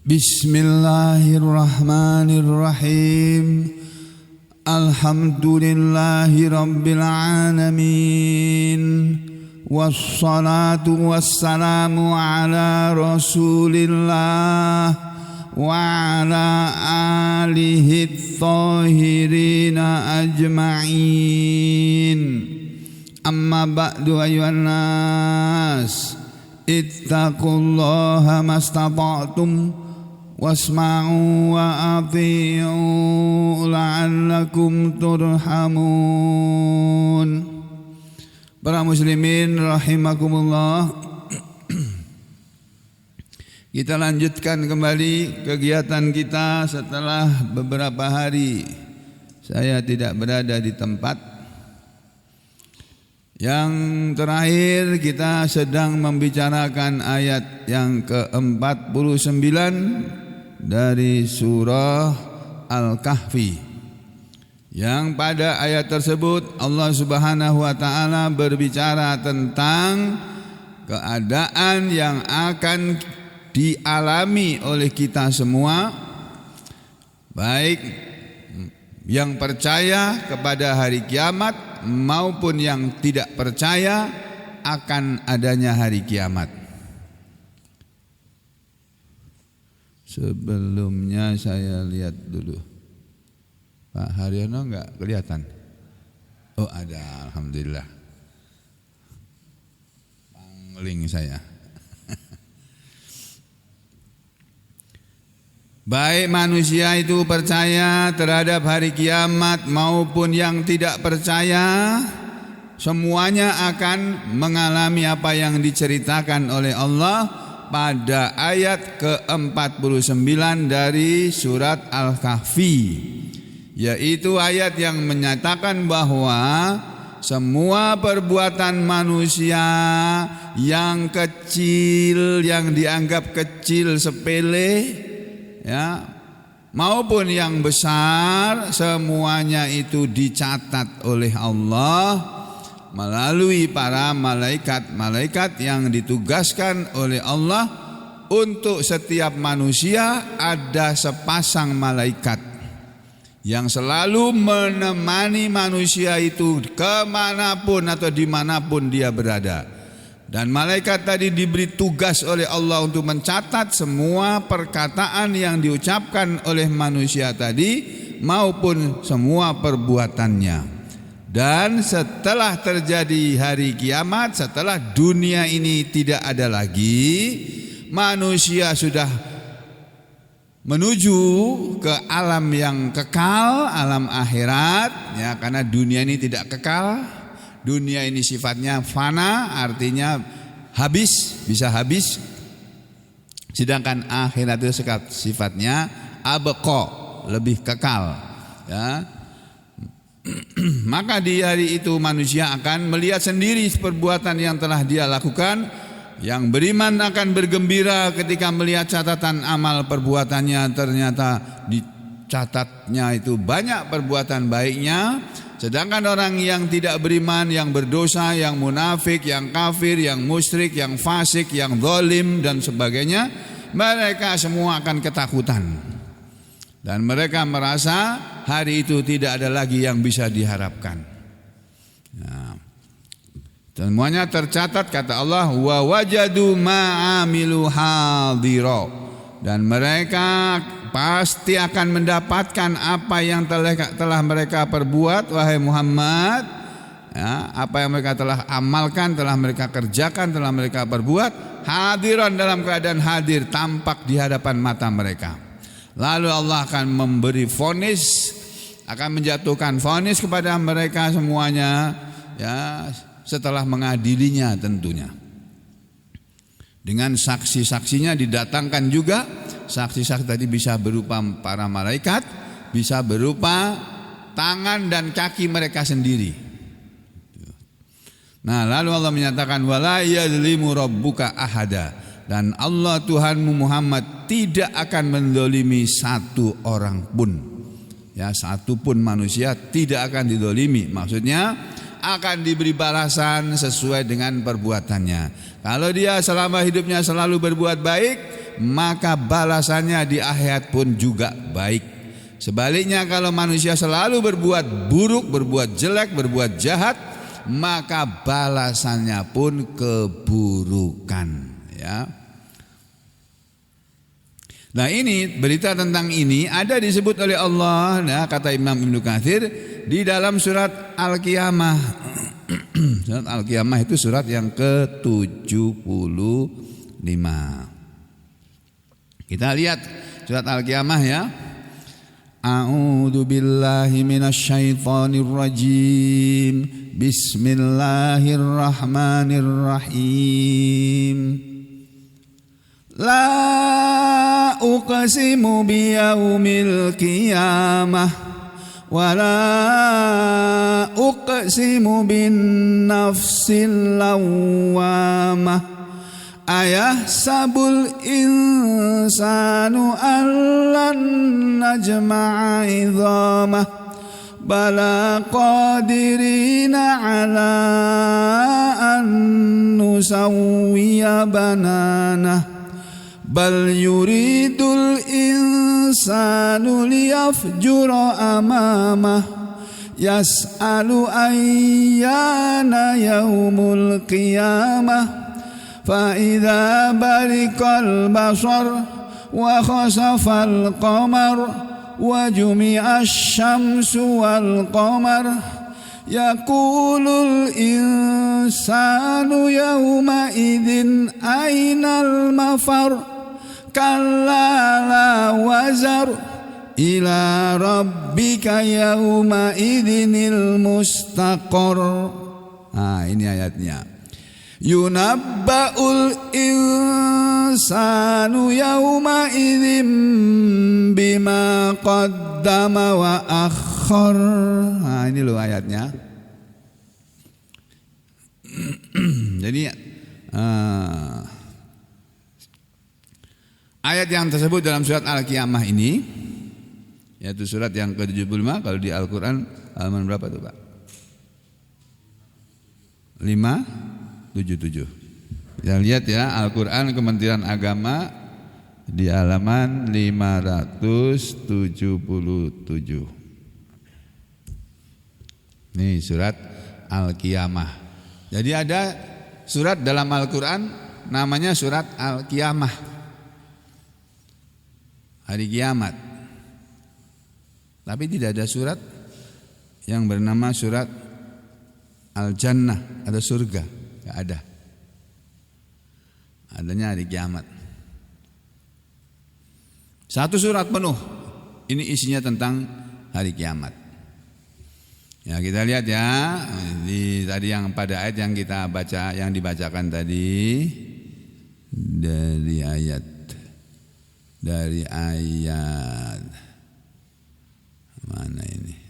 Bismillahirrahmanirrahim. Alhamdulillahi rabbil alamin. Wassalatu wassalamu ala rasulillah wa ala alihi thahirina ajma'in. Amma ba'du ayyuhan nas, ittaqullaha mastata'tum wasma'u wa ati'u la'allakum turhamun. Para muslimin rahimakumullah, kita lanjutkan kembali kegiatan kita setelah beberapa hari saya tidak berada di tempat. Yang terakhir kita sedang membicarakan ayat yang ke-49 dari surah Al-Kahfi, yang pada ayat tersebut Allah Subhanahu wa taala berbicara tentang keadaan yang akan dialami oleh kita semua, baik yang percaya kepada hari kiamat maupun yang tidak percaya akan adanya hari kiamat. Sebelumnya saya lihat dulu, Pak Haryono enggak kelihatan? Oh ada, alhamdulillah. Pangling saya. Baik manusia itu percaya terhadap hari kiamat maupun yang tidak percaya, semuanya akan mengalami apa yang diceritakan oleh Allah pada ayat ke-49 dari surat Al-Kahfi, yaitu ayat yang menyatakan bahwa semua perbuatan manusia yang kecil, yang dianggap kecil sepele, ya, maupun yang besar, semuanya itu dicatat oleh Allah melalui para malaikat yang ditugaskan oleh Allah. Untuk setiap manusia ada sepasang malaikat yang selalu menemani manusia itu kemanapun atau dimanapun dia berada. Dan malaikat tadi diberi tugas oleh Allah untuk mencatat semua perkataan yang diucapkan oleh manusia tadi maupun semua perbuatannya. Dan setelah terjadi hari kiamat, setelah dunia ini tidak ada lagi, manusia sudah menuju ke alam yang kekal, alam akhirat, ya, karena dunia ini tidak kekal. Dunia ini sifatnya fana, artinya habis, bisa habis. Sedangkan akhirat itu sifatnya abqa, lebih kekal, ya. Maka di hari itu manusia akan melihat sendiri perbuatan yang telah dia lakukan. Yang beriman akan bergembira ketika melihat catatan amal perbuatannya, ternyata dicatatnya itu banyak perbuatan baiknya. Sedangkan orang yang tidak beriman, yang berdosa, yang munafik, yang kafir, yang musyrik, yang fasik, yang zalim dan sebagainya, mereka semua akan ketakutan. Dan mereka merasa hari itu tidak ada lagi yang bisa diharapkan. Nah, semuanya tercatat, kata Allah, wa wajadu ma'amilu hadira, dan mereka pasti akan mendapatkan apa yang telah mereka perbuat, wahai Muhammad, ya, apa yang mereka telah amalkan, telah mereka kerjakan, telah mereka perbuat, hadiran, dalam keadaan hadir, tampak di hadapan mata mereka. Lalu Allah akan memberi vonis, akan menjatuhkan vonis kepada mereka semuanya, ya, setelah mengadilinya tentunya. Dengan saksi-saksinya didatangkan juga. Saksi-saksi tadi bisa berupa para malaikat, bisa berupa tangan dan kaki mereka sendiri. Nah, lalu Allah menyatakan wala yadzlimu rabbuka ahada, dan Allah Tuhanmu Muhammad tidak akan mendolimi satu orang pun, ya, satu pun manusia tidak akan didolimi. Maksudnya akan diberi balasan sesuai dengan perbuatannya. Kalau dia selama hidupnya selalu berbuat baik, maka balasannya di akhirat pun juga baik. Sebaliknya kalau manusia selalu berbuat buruk, berbuat jelek, berbuat jahat, maka balasannya pun keburukan, ya. Nah, ini berita tentang ini ada disebut oleh Allah, nah, kata Imam Ibnu Katsir di dalam surat Al-Qiyamah. Surat Al-Qiyamah itu surat yang ke-75. Kita lihat surat Al-Qiyamah, ya. A'udzu billahi minasyaitonir rajim. Bismillahirrahmanirrahim. La uqsimu biyaumil qiyamah wa la uqsimu bin nafsil lawwamah. Ayahsabul insanu allan najma'a idhamah. Bala qadirina ala an nusawwiya bananah. Bal yuridul insanu liyafjura amamah. Yas'alu ayyana yaumul qiyamah. فإذا برق البصر وخسف القمر وجمع الشمس والقمر يقول الإنسان يومئذ أين المفر كلا لا وزر إلى ربك يومئذ المستقر. Nah, ini ayatnya. Yunabba'ul insanu yawma idzim bima qaddama wa akhar. Nah, ini loh ayatnya. Jadi ayat yang tersebut dalam surat Al-Qiyamah ini, yaitu surat yang ke-75 kalau di Al-Quran, halaman berapa tuh Pak? 577. Kita lihat ya, Al-Quran Kementerian Agama di halaman 577. Nih surat Al-Qiyamah. Jadi ada surat dalam Al-Quran namanya surat Al-Qiyamah, hari kiamat. Tapi tidak ada surat yang bernama surat Al-Jannah, ada surga, enggak ada. Adanya hari kiamat. Satu surat penuh ini isinya tentang hari kiamat. Ya, kita lihat ya, tadi yang pada ayat yang kita baca, yang dibacakan tadi dari ayat mana ini?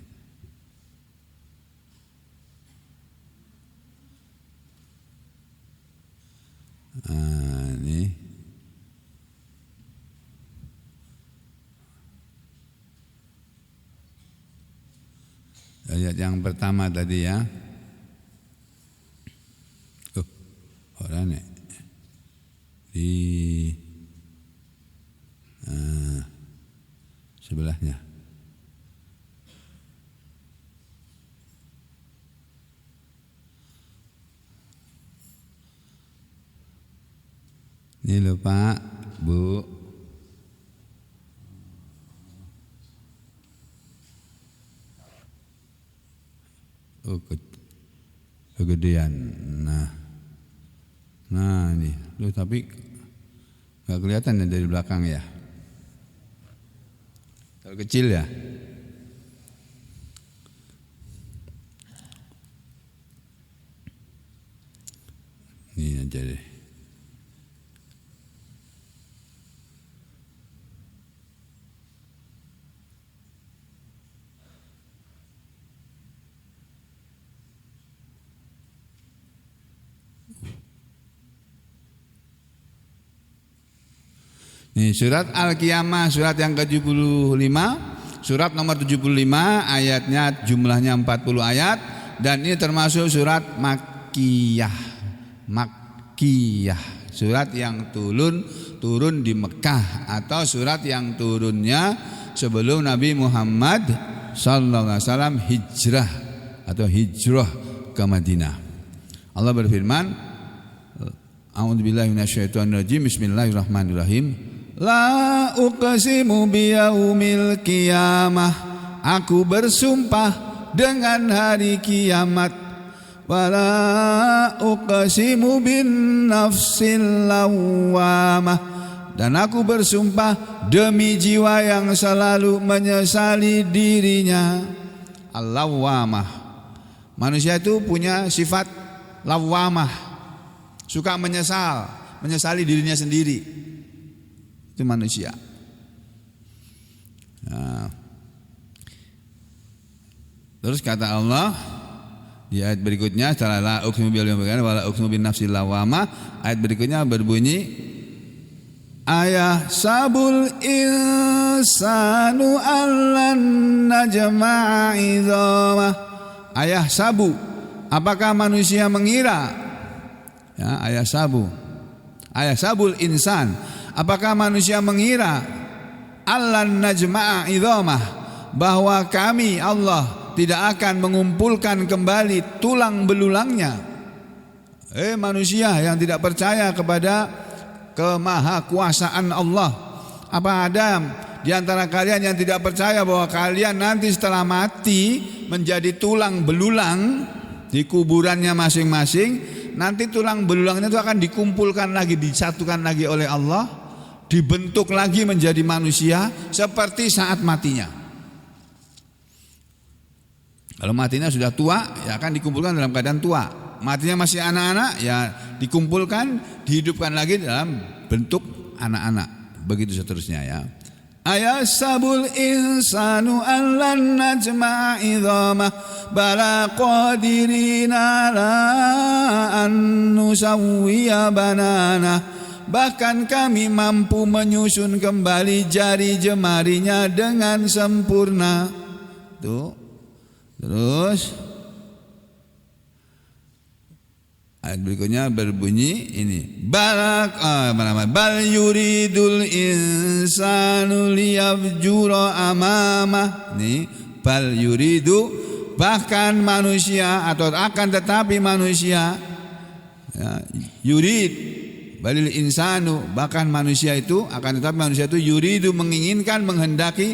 Ini ayat yang pertama tadi ya. Orang di sebelahnya. Ini lho Pak, Bu. Oh, kegedean. Nah ini, loh, tapi nggak kelihatan ya dari belakang ya. Terlalu kecil ya. Ini aja deh. Ini surat Al-Qiyamah, surat yang ke-75, surat nomor 75, ayatnya jumlahnya 40 ayat, dan ini termasuk surat Makkiyah, surat yang turun turun di Mekah atau surat yang turunnya sebelum Nabi Muhammad sallallahu alaihi wasallam hijrah atau hijrah ke Madinah. Allah berfirman, A'udzubillahi minasyaitonirrajim. Bismillahirrahmanirrahim. La uqsimu biyaumil qiyamah. Aku bersumpah dengan hari kiamat. Wala uqsimu bin nafsil lawwamah. Dan aku bersumpah demi jiwa yang selalu menyesali dirinya. Al-lawwamah. Manusia itu punya sifat lawwamah, suka menyesali dirinya sendiri. Itu manusia. Nah. Terus kata Allah di ayat berikutnya, setelah la uqsimu bil yaumil qiyamah wa la uqsimu bin nafsil lawwamah, ayat berikutnya berbunyi, ayah sabul insanu allan najma'a idhamah. Ayah sabu, apakah manusia mengira? Ya, ayah sabul insan, apakah manusia mengira allan najma'a idhamah, bahwa kami Allah tidak akan mengumpulkan kembali tulang belulangnya? Manusia yang tidak percaya kepada kemahakuasaan Allah, apa ada di antara kalian yang tidak percaya bahwa kalian nanti setelah mati menjadi tulang belulang di kuburannya masing-masing? Nanti tulang belulangnya itu akan dikumpulkan lagi, disatukan lagi oleh Allah, dibentuk lagi menjadi manusia seperti saat matinya. Kalau matinya sudah tua, ya akan dikumpulkan dalam keadaan tua. Matinya masih anak-anak, ya dikumpulkan, dihidupkan lagi dalam bentuk anak-anak. Begitu seterusnya ya. Ayasabul insanu allan najma'a idhamah bala qadirina la an nusawwiya banana. Bahkan kami mampu menyusun kembali jari jemarinya dengan sempurna. Tuh. Terus ayat berikutnya berbunyi ini, bal yuridul insanu liyafjura amamah. Nih, bal yuridu, bahkan manusia atau akan tetapi manusia, ya, yurid balil insanu, bahkan manusia itu akan tetapi manusia itu yuridu, menginginkan, menghendaki,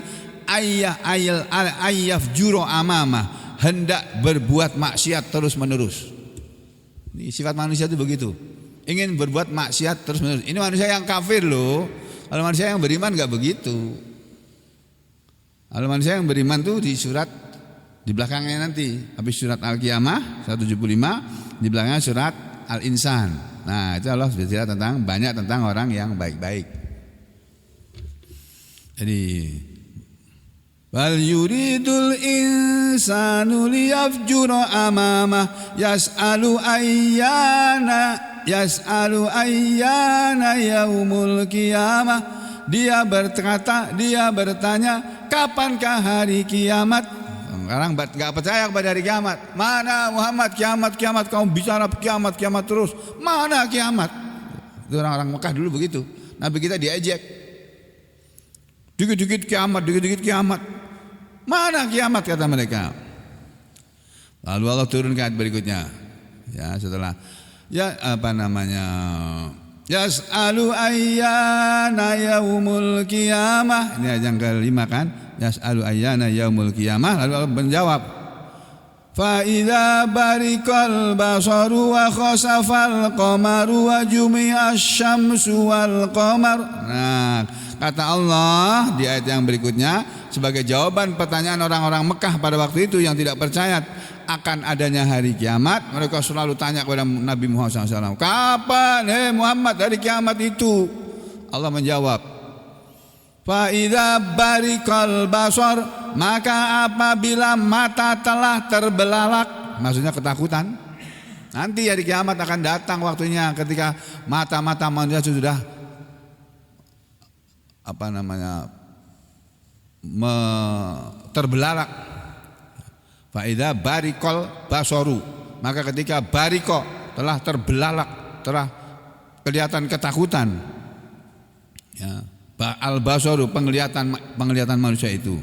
ayyafjura amamah, hendak berbuat maksiat terus menerus. Ini sifat manusia itu begitu, ingin berbuat maksiat terus menerus. Ini manusia yang kafir loh. Kalau manusia yang beriman nggak begitu. Kalau manusia yang beriman tuh di surat di belakangnya nanti, habis surat Al-Qiyamah 175, di belakangnya surat Al-Insan. Nah itu Allah berbicara tentang banyak tentang orang yang baik-baik. Jadi wal yuridul insanu liyafjura amamah yas'alu ayyana yaumul qiyamah. Dia berkata, dia bertanya, kapankah hari kiamat? Sekarang enggak percaya kepada hari kiamat. Mana Muhammad, kiamat kamu bicara kiamat terus. Mana kiamat? Itu orang-orang Mekah dulu begitu. Nabi kita diejek. Dikit-dikit kiamat. Mana kiamat, kata mereka. Lalu Allah turun ke ayat berikutnya. Ya, setelah yas'alu ayyana yaumul qiyamah. Ini ayat yang kelima kan? Yas'alu ayyana yaumul qiyamah. Lalu Allah menjawab, fa idza barikal basaru wa khasafal qamaru wa jumi'asy syamsu wal qamar. Nah, kata Allah di ayat yang berikutnya, sebagai jawaban pertanyaan orang-orang Mekah pada waktu itu yang tidak percaya akan adanya hari kiamat, mereka selalu tanya kepada Nabi Muhammad SAW, kapan Muhammad hari kiamat itu? Allah menjawab, fa idza barikal basar, maka apabila mata telah terbelalak, maksudnya ketakutan. Nanti hari kiamat akan datang waktunya ketika mata-mata manusia sudah terbelalak. Faida barikol basoru, maka ketika bariko telah terbelalak, telah kelihatan ketakutan, Ya, al-basaru penglihatan manusia itu.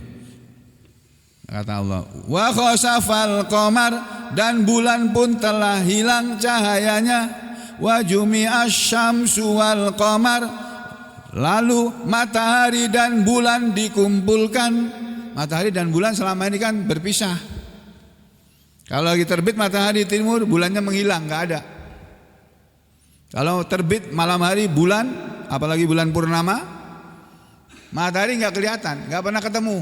Kata Allah, wa khasafal qamar, dan bulan pun telah hilang cahayanya, wa jumi'asy syamsu wal qamar, lalu matahari dan bulan dikumpulkan. Matahari dan bulan selama ini kan berpisah. Kalau lagi terbit matahari timur, bulannya menghilang, enggak ada. Kalau terbit malam hari bulan, apalagi bulan purnama, matahari enggak kelihatan, enggak pernah ketemu.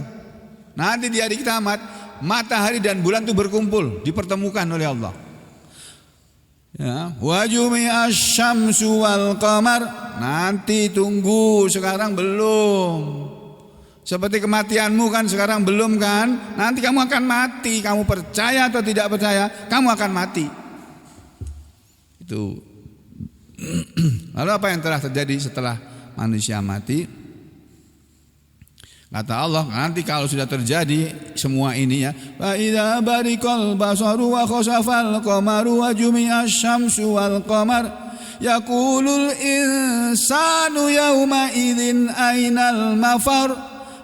Nanti di hari kiamat matahari dan bulan itu berkumpul, dipertemukan oleh Allah. Ya, wa jumi'asy syamsu wal qamar, nanti tunggu, sekarang belum. Seperti kematianmu kan sekarang belum kan? Nanti kamu akan mati, kamu percaya atau tidak percaya, kamu akan mati. Itu. Lalu apa yang telah terjadi setelah manusia mati? Kata Allah, nanti kalau sudah terjadi semua ini ya, fa idza bariqal basaru wa khasafal qamaru wa jumi'asy syamsu wal qamar yaqulul insanu yauma idzin ainal mafar,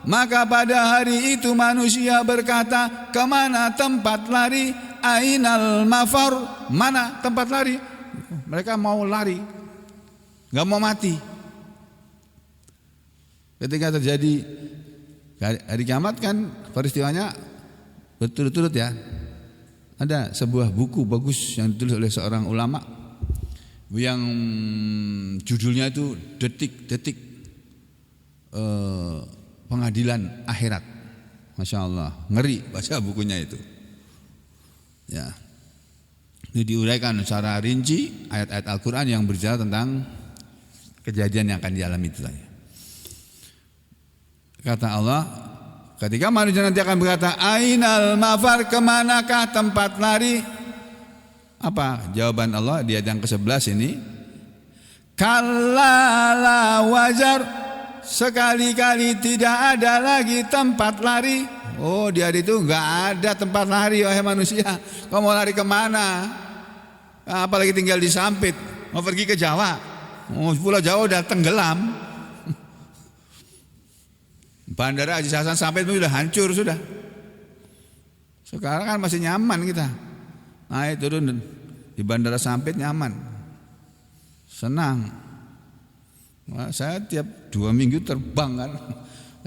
maka pada hari itu manusia berkata, kemana tempat lari? Ainal mafar, mana tempat lari? Mereka mau lari, enggak mau mati. Ketika terjadi hari kiamat kan peristiwanya berturut-turut ya. Ada sebuah buku bagus yang ditulis oleh seorang ulama yang judulnya itu detik-detik pengadilan akhirat. Masya Allah, ngeri baca bukunya itu. Ya, ini diuraikan secara rinci ayat-ayat Al-Quran yang berbicara tentang kejadian yang akan dialami itu tadi. Kata Allah, ketika manusia nanti akan berkata, ainal mafar, kemanakah tempat lari? Apa jawaban Allah di ayat yang ke-11 ini? Kalla la wajar, sekali-kali tidak ada lagi tempat lari. Oh, di hari itu enggak ada tempat lari, wahai manusia. Kau mau lari kemana? Apalagi tinggal di Sampit, mau pergi ke Jawa. Oh, Pulau Jawa udah tenggelam. Bandara Haji Hasan Sampit itu sudah hancur sudah. Sekarang kan masih nyaman kita. Naik turun di Bandara Sampit nyaman, senang. Nah, saya tiap 2 minggu terbang kan,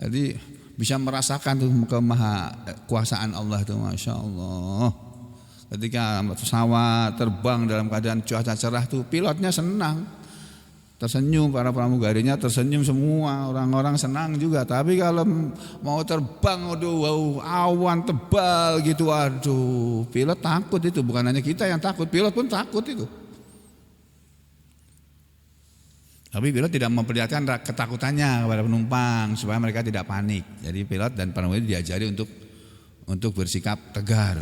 jadi bisa merasakan tuh kemaha kuasaan Allah itu, masya Allah. Ketika pesawat terbang dalam keadaan cuaca cerah tuh, pilotnya senang. Tersenyum, para pramugarinya tersenyum semua, orang-orang senang juga. Tapi kalau mau terbang, aduh, wow, awan tebal gitu, aduh, pilot takut itu. Bukan hanya kita yang takut, pilot pun takut itu. Tapi pilot tidak memperlihatkan ketakutannya kepada penumpang supaya mereka tidak panik. Jadi pilot dan pramugari diajari untuk bersikap tegar.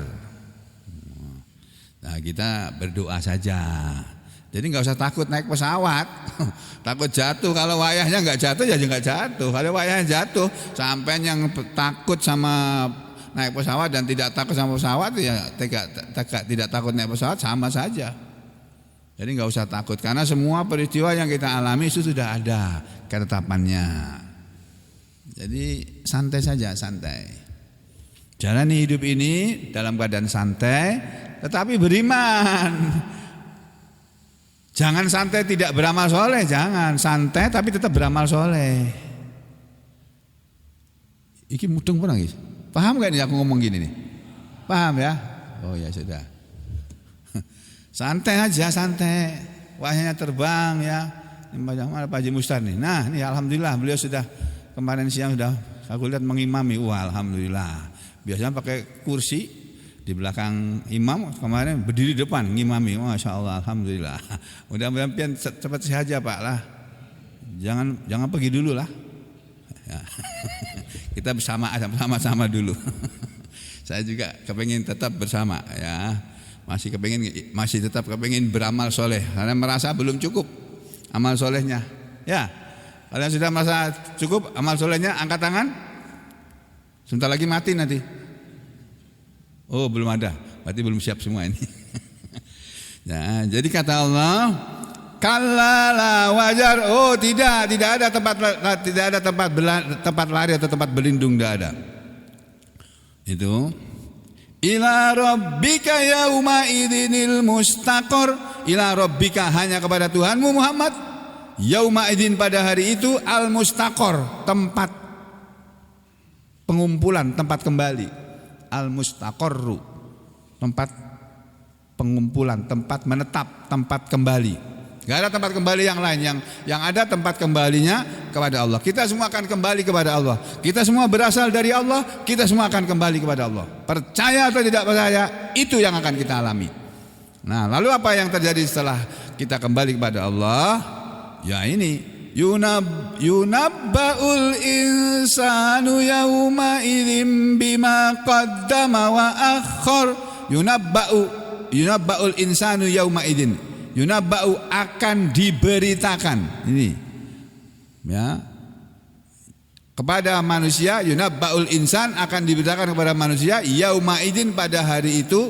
Nah, kita berdoa saja. Jadi nggak usah takut naik pesawat, takut jatuh. Kalau wayahnya nggak jatuh ya nggak jatuh. Kalau wayahnya jatuh, sampai yang takut sama naik pesawat dan tidak takut sama pesawat ya tidak takut naik pesawat sama saja. Jadi nggak usah takut karena semua peristiwa yang kita alami itu sudah ada ketetapannya. Jadi santai saja, santai. Jalani hidup ini dalam keadaan santai, tetapi beriman. Jangan santai tidak beramal soleh, jangan santai tapi tetap beramal soleh. Iki mudeng pernah guys, paham gak nih aku ngomong gini nih? Paham ya? Oh ya sudah. Santai aja, santai. Wahnya terbang ya. Ini Pak Haji Mustar nih. Nah, ini alhamdulillah beliau sudah kemarin siang sudah aku lihat mengimami. Wah, alhamdulillah. Biasanya pakai kursi di belakang imam, kemarin berdiri depan ngimami. Masya Allah, alhamdulillah. Mudah-mudahan cepat sehat aja Pak lah. Jangan pergi dulu lah. Ya. Kita sama-sama dulu. Saya juga kepengen tetap bersama ya. Masih tetap kepengen beramal soleh karena merasa belum cukup amal solehnya. Ya, kalian sudah merasa cukup amal solehnya, angkat tangan. Sebentar lagi mati nanti. Oh belum ada, berarti belum siap semua ini. Nah, jadi kata Allah, Kallala wajar. Oh tidak ada tempat lari atau tempat berlindung, tidak ada. Itu ila rabbika yauma idinil mustaqor. Ila rabbika hanya kepada Tuhanmu Muhammad. Yauma idin pada hari itu al mustaqor, tempat pengumpulan, tempat kembali. Al mustaqorru, tempat pengumpulan, tempat menetap, tempat kembali. Gak ada tempat kembali yang lain, yang ada tempat kembalinya kepada Allah. Kita semua akan kembali kepada Allah. Kita semua berasal dari Allah, kita semua akan kembali kepada Allah. Percaya atau tidak percaya, itu yang akan kita alami. Nah, lalu apa yang terjadi setelah kita kembali kepada Allah? Ya ini, yunabba'ul insanu yawma idzin bima qaddama wa akhkhar. Yunabba'ul insanu yawma idzin. Yunabba'u akan diberitakan ini ya kepada manusia. Yunabba'ul insan akan diberitakan kepada manusia yauma idin pada hari itu.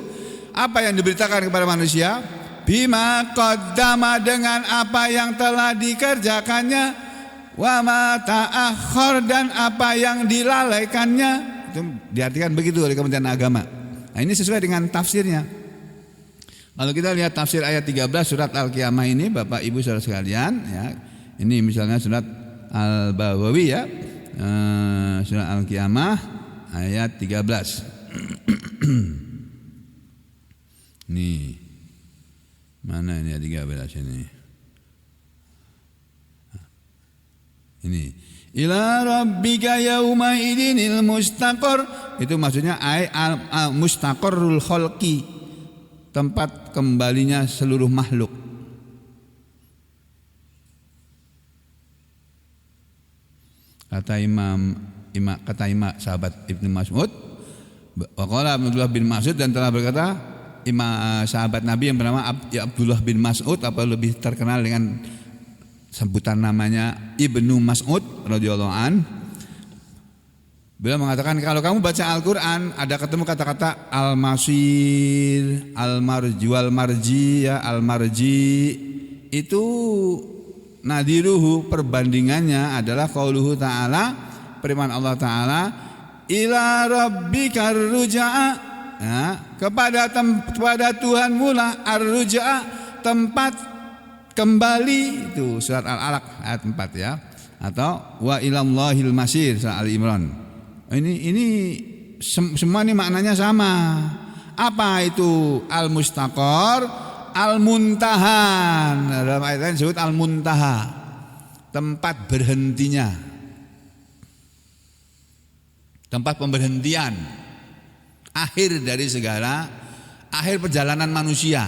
Apa yang diberitakan kepada manusia? Bima qaddama, dengan apa yang telah dikerjakannya, wa ma ta'akhkhar, dan apa yang dilalaikannya. Itu diartikan begitu oleh Kementerian Agama. Nah, ini sesuai dengan tafsirnya. Kalau kita lihat tafsir ayat 13 surat Al-Qiyamah ini Bapak Ibu Saudara sekalian ya. Ini misalnya surat Al-Bawawi ya. Surat Al-Qiyamah ayat 13. Nih. Mana ini ayat 13 ini? Ini. Ila rabbika yauma idinil mustaqor. Itu maksudnya al-mustaqorrul khalqi, tempat kembalinya seluruh makhluk. Kata imam sahabat Ibnu Mas'ud, waqala Abdullah bin Mas'ud, dan telah berkata sahabat Nabi yang bernama Abdullah bin Mas'ud, atau lebih terkenal dengan sebutan namanya Ibnu Mas'ud radhiyallahu an. Beliau mengatakan, kalau kamu baca Al-Quran ada ketemu kata-kata al-masir, al-marji, wal-marji ya, al-marji itu nadiruhu, perbandingannya adalah qauluhu ta'ala, firman Allah Ta'ala, ila rabbikar ruja'a ya, kepada Tuhanmu lah ar-ruja'a, tempat kembali. Itu surat Al-Alaq ayat 4 ya. Atau wa ilallahil masir surat Al-Imran. Ini semua ini maknanya sama. Apa itu al-mustaqor? Al-muntahan. Dalam ayat lain disebut al-muntaha, tempat berhentinya, tempat pemberhentian, akhir dari segala, akhir perjalanan manusia.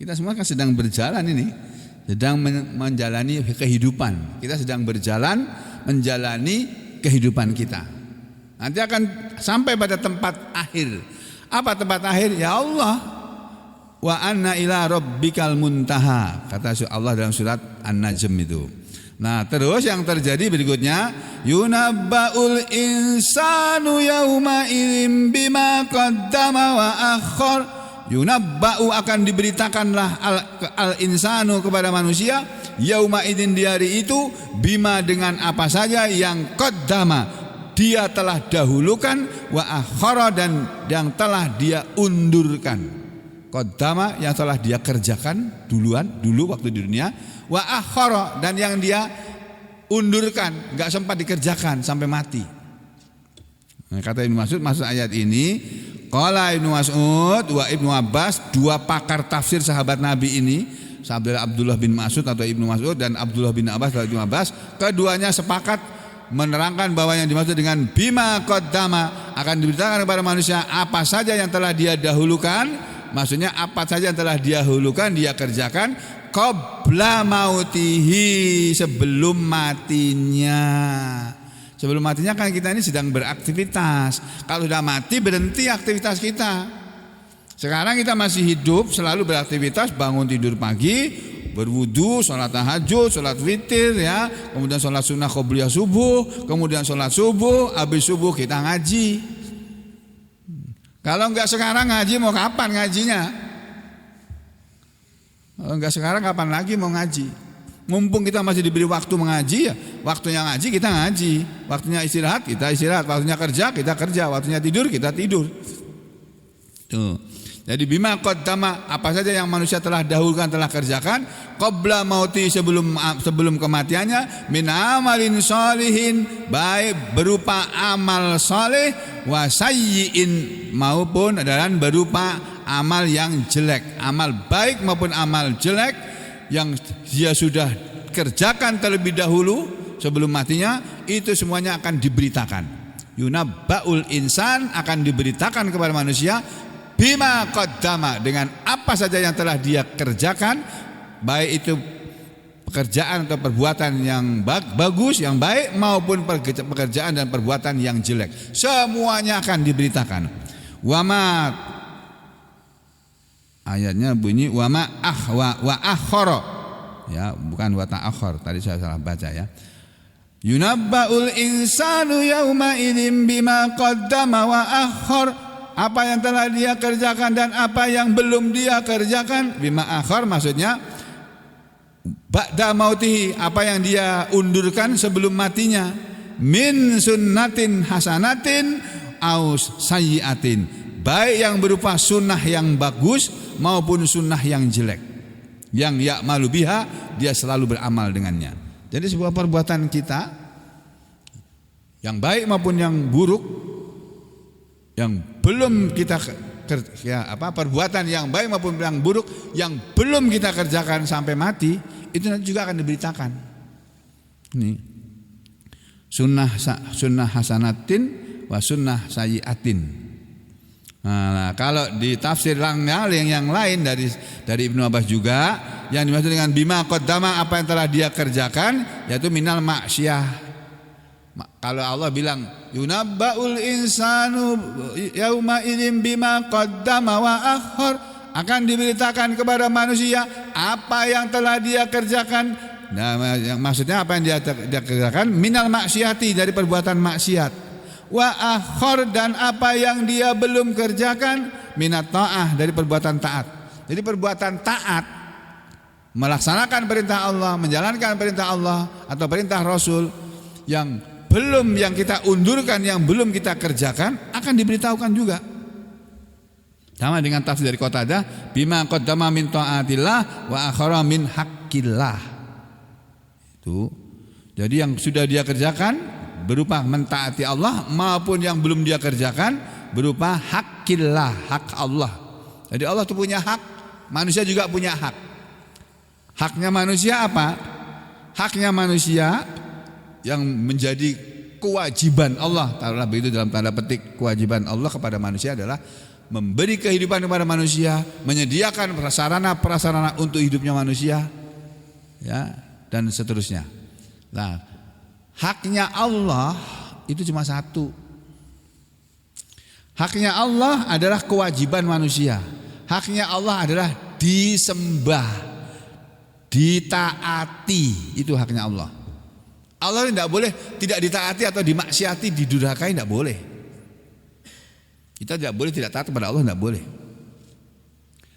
Kita semua kan sedang berjalan ini, sedang menjalani kehidupan. Kita sedang berjalan menjalani kehidupan kita. Nanti akan sampai pada tempat akhir. Apa tempat akhir? Ya Allah. Wa anna ila rabbikal muntaha, kata Allah dalam surat An-Najm itu. Nah, terus yang terjadi berikutnya, yunabba'ul insanu yauma idzin bima qaddama wa akhkhar. Yunabba'u, akan diberitakanlah al-insanu kepada manusia, yauma idzin di hari itu, bima dengan apa saja yang qaddama dia telah dahulukan, wa akhkhara dan yang telah dia undurkan. Qaddama yang telah dia kerjakan dulu waktu di dunia, wa akhkhara dan yang dia undurkan, enggak sempat dikerjakan sampai mati. Nah, kata Ibnu Mas'ud, maksud ayat ini, qala Ibnu Mas'ud wa Ibnu Abbas, dua pakar tafsir sahabat Nabi ini, sahabat Abdullah bin Mas'ud atau Ibnu Mas'ud dan Abdullah bin Abbas atau Ibnu Abbas, keduanya sepakat menerangkan bahwa yang dimaksud dengan bima qaddama, akan diberitakan kepada manusia apa saja yang telah dia dahulukan. Maksudnya apa saja yang telah dia dahulukan, dia kerjakan qabla mautihi, sebelum matinya. Sebelum matinya kan kita ini sedang beraktivitas. Kalau sudah mati berhenti aktivitas kita. Sekarang kita masih hidup, selalu beraktivitas, bangun tidur pagi, berwudu, sholat tahajud, sholat witir ya, kemudian sholat sunnah qobliyah subuh, kemudian sholat subuh, habis subuh kita ngaji. Kalau enggak sekarang ngaji, mau kapan ngajinya? Enggak sekarang kapan lagi mau ngaji? Mumpung kita masih diberi waktu mengaji, ya waktunya ngaji kita ngaji, waktunya istirahat kita istirahat, waktunya kerja kita kerja, waktunya tidur kita tidur. Tuh. Jadi bima qaddama, apa saja yang manusia telah dahulukan, telah kerjakan qabla mauti, sebelum kematiannya, min amalin sholihin, baik berupa amal soleh, wa sayyi'in, maupun dan berupa amal yang jelek, amal baik maupun amal jelek yang dia sudah kerjakan terlebih dahulu sebelum matinya, itu semuanya akan diberitakan. Yunabba'ul insan, akan diberitakan kepada manusia bima qaddama, dengan apa saja yang telah dia kerjakan, baik itu pekerjaan atau perbuatan yang bagus, yang baik, maupun pekerjaan dan perbuatan yang jelek, semuanya akan diberitakan. Wama, ayatnya bunyi wama wa akhara, ya bukan wa ta'akhir, tadi saya salah baca ya. Yunabba'ul insanu yauma idzin bima qaddama wa akhar, apa yang telah dia kerjakan dan apa yang belum dia kerjakan. Bima akhar maksudnya ba'da mautihi, apa yang dia undurkan sebelum matinya. Min sunnatin hasanatin aus sayyiatin, baik yang berupa sunnah yang bagus maupun sunnah yang jelek. Yang ya'malu biha, dia selalu beramal dengannya. Jadi sebuah perbuatan kita yang baik maupun yang buruk, yang belum kita perbuatan yang baik maupun yang buruk yang belum kita kerjakan sampai mati, itu nanti juga akan diberitakan. Ini sunnah hasanatin wa sunnah sayyiatin. Nah, kalau di tafsir yang lain dari Ibnu Abbas juga, yang dimaksud dengan bima qaddama, apa yang telah dia kerjakan, yaitu minal maksiyah. Kalau Allah bilang yunabba'ul insanu yauma idzin bima qaddama wa akhar, akan diberitakan kepada manusia apa yang telah dia kerjakan. Nah, maksudnya apa yang dia kerjakan, minal maksiati, dari perbuatan maksiat, wa akhar, dan apa yang dia belum kerjakan, minat ta'ah, dari perbuatan taat. Jadi perbuatan taat, melaksanakan perintah Allah, menjalankan perintah Allah atau perintah Rasul, yang kita undurkan, yang belum kita kerjakan, akan diberitahukan juga. Sama dengan tafsir dari Qatadah, bima qaddama min ta'atillah wa akhara min haqqillah. Itu. Jadi yang sudah dia kerjakan berupa mentaati Allah, maupun yang belum dia kerjakan berupa haqqillah, hak Allah. Jadi Allah itu punya hak, manusia juga punya hak. Haknya manusia apa? Haknya manusia yang menjadi kewajiban Allah, taruhlah begitu dalam tanda petik, kewajiban Allah kepada manusia adalah memberi kehidupan kepada manusia, menyediakan prasarana untuk hidupnya manusia, ya, dan seterusnya. Nah, haknya Allah itu cuma satu. Haknya Allah adalah kewajiban manusia. Haknya Allah adalah disembah, ditaati, itu haknya Allah. Allah tidak boleh tidak ditaati atau dimaksiati, didurhakai, tidak boleh. Kita tidak boleh tidak taat kepada Allah, tidak boleh.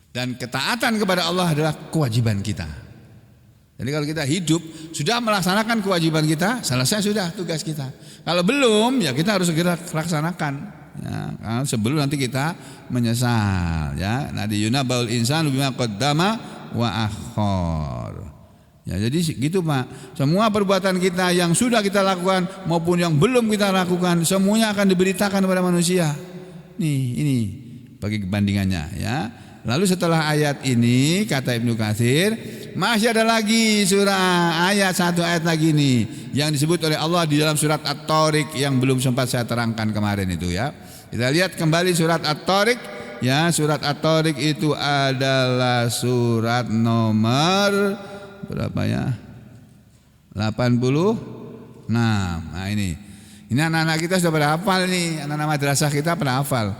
Dan ketaatan kepada Allah adalah kewajiban kita. Jadi kalau kita hidup sudah melaksanakan kewajiban kita, selesai sudah tugas kita. Kalau belum, ya kita harus segera laksanakan. Ya, sebelum nanti kita menyesal. Ya, nanti yunabba'ul insanu bima qaddama wa akhar. Ya, jadi gitu Pak. Semua perbuatan kita yang sudah kita lakukan maupun yang belum kita lakukan, semuanya akan diberitakan kepada manusia. Ini bagi kebandingannya, ya. Lalu setelah ayat ini, kata Ibnu Katsir, masih ada lagi satu ayat lagi nih yang disebut oleh Allah di dalam surat At-Tariq yang belum sempat saya terangkan kemarin itu, ya. Kita lihat kembali surat At-Tariq, ya. Surat At-Tariq itu adalah surat nomor berapa ya? 80. Nah, ini anak-anak kita sudah pada hafal nih, anak-anak madrasah kita pada hafal.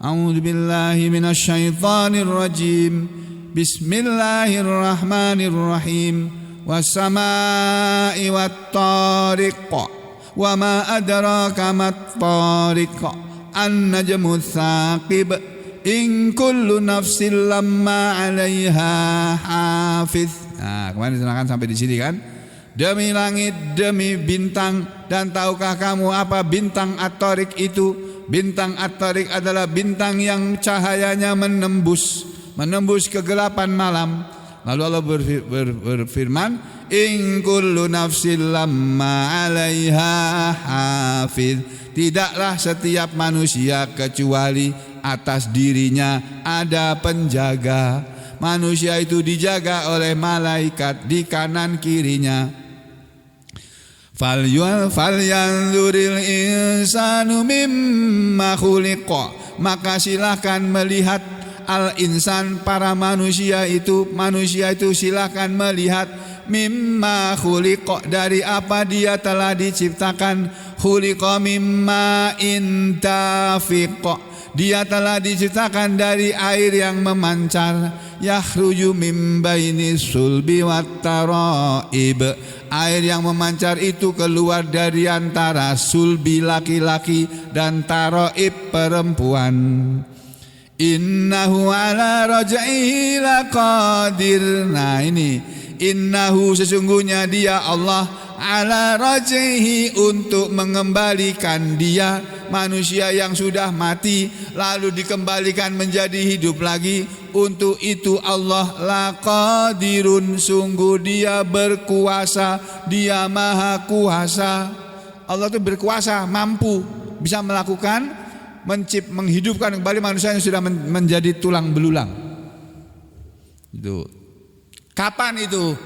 A'udzubillahi minasyaitonir rajim. Bismillahirrahmanirrahim. Was-samaa'i wat-tariq. Wa ma adraka mat-tariq. An-najmu tsaqib. in kullu nafsin lamma 'alaiha hafiz. Nah, kemarin diterangkan sampai di sini kan. Demi langit, demi bintang, dan tahukah kamu apa bintang At-Tariq itu? Bintang At-Tariq adalah bintang yang cahayanya menembus kegelapan malam. Lalu Allah berfirman, in kullu nafsin lamma 'alaiha hafiz. Tidaklah setiap manusia kecuali atas dirinya ada penjaga. Manusia itu dijaga oleh malaikat di kanan kirinya. Falyanzuril insanu mimma khuliqa. Maka silahkan melihat al-insan, para manusia itu silahkan melihat mimma khuliqa, dari apa dia telah diciptakan. Khuliqa mimma intafiqa, dia telah diciptakan dari air yang memancar. Yakhruju min bainis sulbi wat taraib, air yang memancar itu keluar dari antara sulbi laki-laki dan taraib perempuan. Innahu ala raj'ihi laqadir. Nah ini, innahu sesungguhnya dia Allah, ala raj'ihi untuk mengembalikan dia, manusia yang sudah mati lalu dikembalikan menjadi hidup lagi. Untuk itu Allah laqadirun, sungguh dia berkuasa, dia maha kuasa. Allah itu berkuasa, mampu, bisa melakukan, menghidupkan kembali manusia yang sudah menjadi tulang belulang. Itu kapan itu?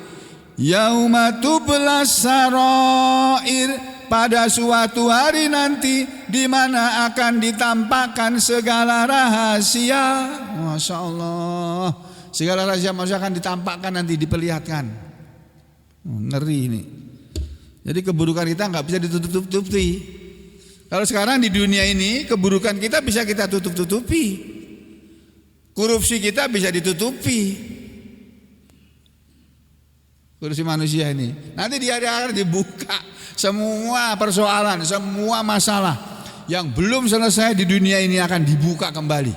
Yauma tublas sarair, pada suatu hari nanti di mana akan ditampakkan segala rahasia. Masya Allah, segala rahasia manusia akan ditampakkan nanti, diperlihatkan. Ngeri ini. Jadi keburukan kita nggak bisa ditutup-tutupi. Kalau sekarang di dunia ini keburukan kita bisa kita tutup-tutupi, korupsi kita bisa ditutupi. Korupsi manusia ini nanti di hari akhir dibuka semua persoalan, semua masalah yang belum selesai di dunia ini akan dibuka kembali.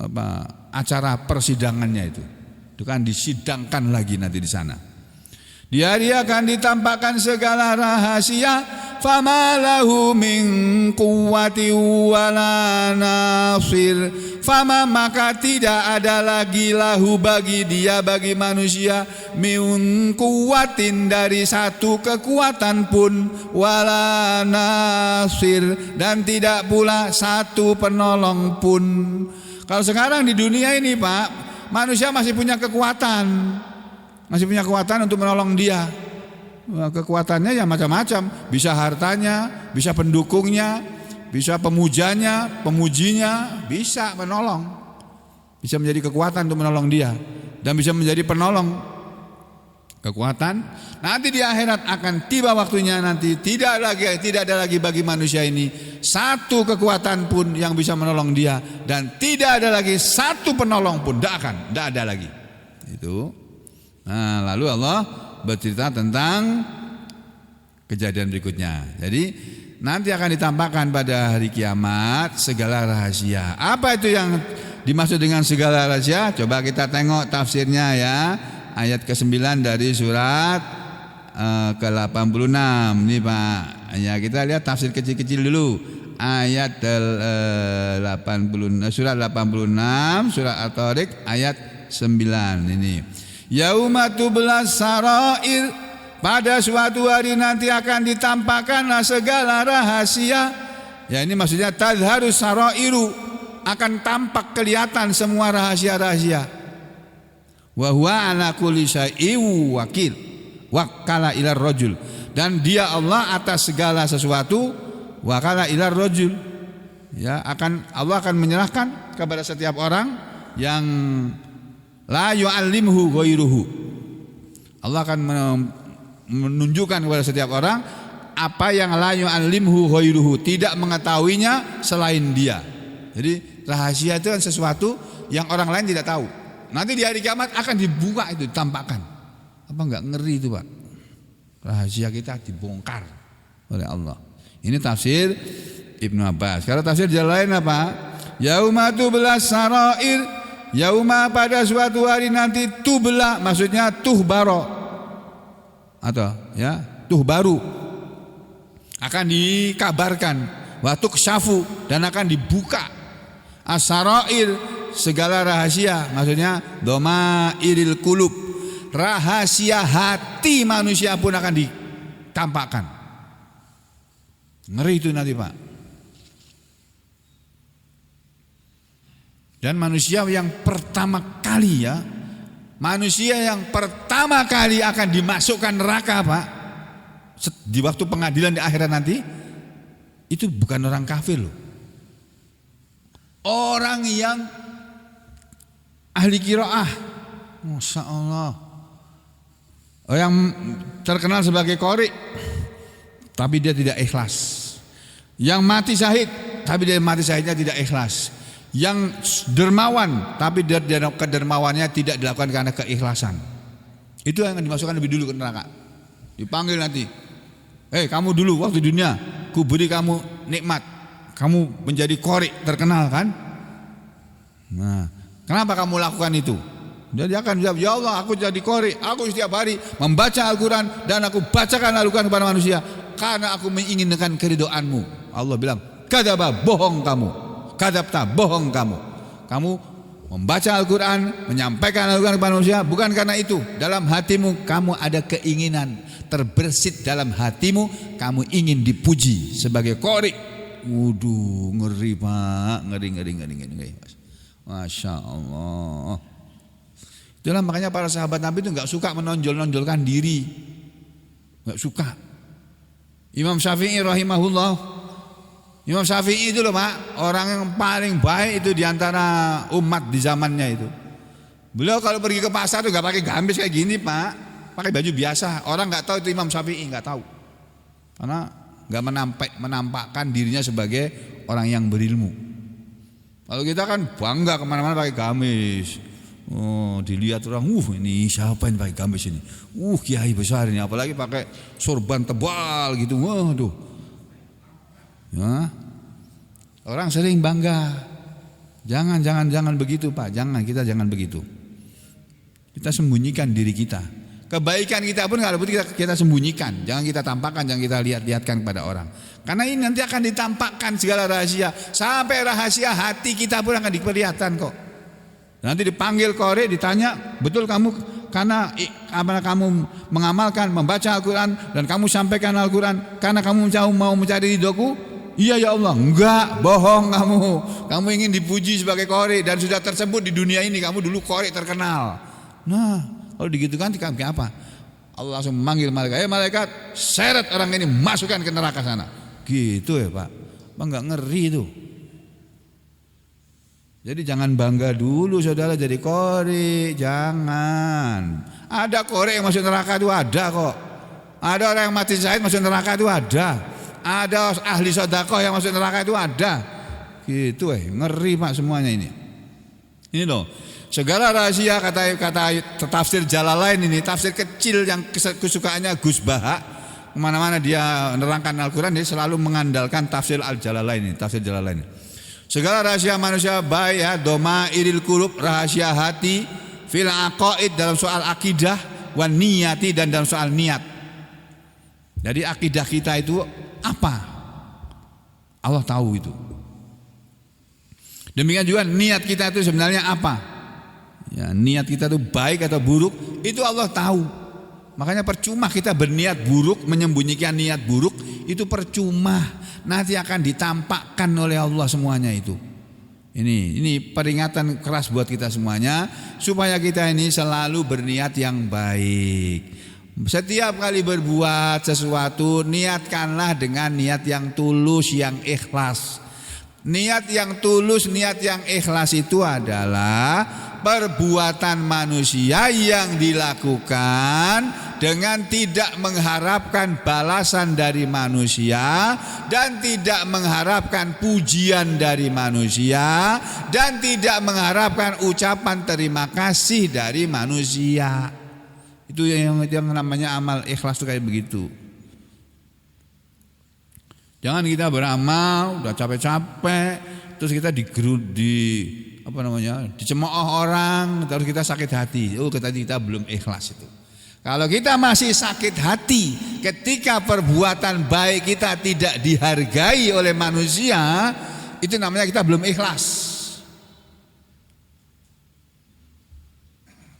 Apa acara persidangannya itu kan disidangkan lagi nanti di sana. Di hari akan ditampakkan segala rahasia. Famalahu min quwwati wala nasir. Fama, maka tidak ada lagi lahu bagi dia, bagi manusia, min quwwatin, dari satu kekuatan pun, wala nasir, dan tidak pula satu penolong pun. Kalau sekarang di dunia ini Pak, manusia masih punya kekuatan, untuk menolong dia. Kekuatannya ya macam-macam, bisa hartanya, bisa pendukungnya, bisa pemujanya, pemujinya, bisa menolong, bisa menjadi kekuatan untuk menolong dia, dan bisa menjadi penolong kekuatan. Nanti di akhirat akan tiba waktunya, nanti tidak ada lagi bagi manusia ini satu kekuatan pun yang bisa menolong dia, dan tidak ada lagi satu penolong pun, tidak ada lagi. Itu. Nah, lalu Allah bercerita tentang kejadian berikutnya. Jadi nanti akan ditampakkan pada hari kiamat segala rahasia. Apa itu yang dimaksud dengan segala rahasia? Coba kita tengok tafsirnya ya. Ayat ke-9 dari surat ke-86. Ini Pak. Ya, kita lihat tafsir kecil-kecil dulu. Ayat 80, surat 86, surat At-Tariq ayat 9 ini. Yauma tublas sarair, pada suatu hari nanti akan ditampakkanlah segala rahasia. Ya, ini maksudnya tadharus sarairu, akan tampak kelihatan semua rahasia-rahasia. Wa huwa ala kulli syai'in wakil, wakala ilar rajul, dan dia Allah atas segala sesuatu, wakala ilar rajul. Ya, Allah akan menyerahkan kepada setiap orang yang la yu'allimhu ghairuhu. Allah akan menunjukkan kepada setiap orang apa yang la yu'allimhu ghairuhu, tidak mengetahuinya selain dia. Jadi rahasia itu kan sesuatu yang orang lain tidak tahu. Nanti di hari kiamat akan dibuka, itu ditampakkan. Apa enggak ngeri itu Pak? Rahasia kita dibongkar oleh Allah. Ini tafsir Ibnu Abbas. Kalau tafsir jalan lain apa? Yauma tubla sarair, yauma pada suatu hari nanti tubla maksudnya tuhbaro atau ya tuhbaru akan dikabarkan, wa tukshafu dan akan dibuka as-sarair segala rahasia, maksudnya domairil kulub, rahasia hati manusia pun akan ditampakkan. Ngeri itu nanti Pak. Dan manusia yang pertama kali ya, manusia yang pertama kali akan dimasukkan neraka Pak, di waktu pengadilan di akhirat nanti, itu bukan orang kafir loh. Orang yang ahli qiraah, Masya Allah, yang terkenal sebagai qori, tapi dia tidak ikhlas. Yang mati syahid, tapi dia mati syahidnya tidak ikhlas. Yang dermawan, tapi dia kedermawannya tidak dilakukan karena keikhlasan. Itu yang dimasukkan lebih dulu ke neraka. Dipanggil nanti, kamu dulu waktu dunia, ku beri kamu nikmat, kamu menjadi qori terkenal kan? Nah, kenapa kamu lakukan itu? Dia akan jawab, ya Allah, aku jadi qori, aku setiap hari membaca Al-Quran dan aku bacakan Al-Quran kepada manusia karena aku menginginkan keridhoanmu. Allah bilang, kadzaba, bohong kamu. Kadzabta, bohong kamu. Kamu membaca Al-Quran, menyampaikan Al-Quran kepada manusia bukan karena itu. Dalam hatimu kamu ada keinginan, terbersit dalam hatimu, kamu ingin dipuji sebagai qori. Waduh, ngeri Pak, ngeri. Masya Allah. Itulah makanya para sahabat Nabi itu nggak suka menonjolkan diri, nggak suka. Imam Syafi'i rahimahullah, Imam Syafi'i itu loh Pak, orang yang paling baik itu diantara umat di zamannya itu. Beliau kalau pergi ke pasar tuh nggak pakai gamis kayak gini Pak, pakai baju biasa. Orang nggak tahu itu Imam Syafi'i, nggak tahu, karena nggak menampakkan dirinya sebagai orang yang berilmu. Kalau kita kan bangga kemana-mana pakai gamis. Oh, dilihat orang, ini siapa yang pakai gamis ini? Kiai besar ini, apalagi pakai sorban tebal gitu. Waduh. Ya. Orang sering bangga. Jangan begitu Pak. Kita jangan begitu. Kita sembunyikan diri kita. Kebaikan kita pun kalau begitu kita sembunyikan. Jangan kita tampakkan, jangan kita lihatkan kepada orang. Karena ini nanti akan ditampakkan segala rahasia. Sampai rahasia hati kita pun akan diperlihatkan kok. Nanti dipanggil qori, ditanya, betul kamu karena kamu mengamalkan, membaca Al-Quran dan kamu sampaikan Al-Quran karena kamu mau mencari ridhoku? Iya ya Allah. Enggak, bohong kamu. Kamu ingin dipuji sebagai qori dan sudah tersebut di dunia ini, kamu dulu qori terkenal. Nah, kalau digitukan kayak apa? Allah langsung memanggil malaikat, malaikat, seret orang ini, masukkan ke neraka sana. Gitu ya Pak. Apa enggak ngeri itu? Jadi jangan bangga dulu saudara jadi qori, jangan. Ada qori yang masuk neraka itu ada kok. Ada orang yang mati syahid masuk neraka itu ada. Ada ahli sedekah yang masuk neraka itu ada. Gitu ngeri Pak semuanya ini. Ini loh. Segala rahasia kata tafsir Jalalain ini, tafsir kecil yang kesukaannya Gus Baha. Kemana-mana dia nerangkan Al-Quran, dia selalu mengandalkan tafsir Al-Jalalain ini, tafsir Jalalain ini. Segala rahasia manusia baik ya, domairil qulub, rahasia hati, fil aqaid dalam soal akidah, wan niyati dan dalam soal niat. Jadi akidah kita itu apa? Allah tahu itu. Demikian juga niat kita itu sebenarnya apa? Ya, niat kita itu baik atau buruk, itu Allah tahu. Makanya percuma kita berniat buruk, menyembunyikan niat buruk, itu percuma. Nanti akan ditampakkan oleh Allah semuanya itu. Ini peringatan keras buat kita semuanya, supaya kita ini selalu berniat yang baik. Setiap kali berbuat sesuatu, niatkanlah dengan niat yang tulus, yang ikhlas. Niat yang tulus, niat yang ikhlas itu adalah perbuatan manusia yang dilakukan dengan tidak mengharapkan balasan dari manusia dan tidak mengharapkan pujian dari manusia dan tidak mengharapkan ucapan terima kasih dari manusia. Itu yang namanya amal ikhlas itu kayak begitu. Jangan kita beramal udah capek-capek terus kita dicemooh orang, terus kita sakit hati. Kita belum ikhlas itu. Kalau kita masih sakit hati ketika perbuatan baik kita tidak dihargai oleh manusia, itu namanya kita belum ikhlas.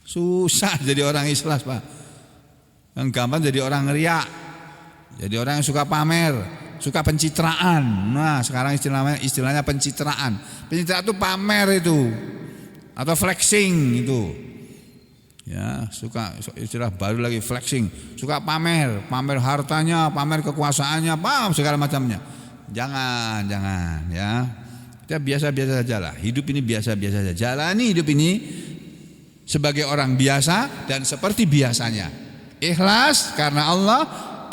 Susah jadi orang ikhlas, Pak. Yang gampang jadi orang riak, jadi orang yang suka pamer, suka pencitraan. Nah, sekarang istilahnya pencitraan. Pencitraan itu pamer itu, atau flexing itu. Ya, suka istilah baru lagi, flexing, suka pamer hartanya, pamer kekuasaannya, segala macamnya. Jangan ya. Kita biasa-biasa saja lah. Hidup ini biasa-biasa saja. Jalani hidup ini sebagai orang biasa dan seperti biasanya. Ikhlas karena Allah,